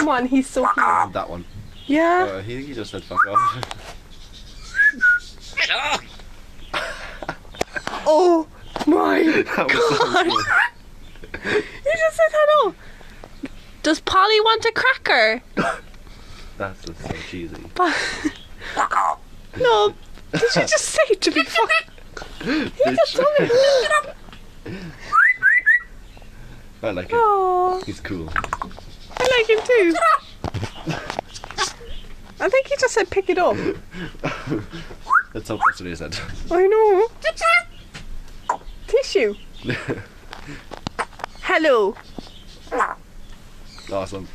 come on, he's so cute. That one. Yeah. He just said fuck off. Oh my That was so god. cool. You just said hello. Does Polly want a cracker? That's just so cheesy. No. Did you just say to be fucking? He just told me. I like him. Aww. He's cool. I like him too. I think he just said pick it up. Let's hope that's what he said. I know. Tissue. Hello. Awesome.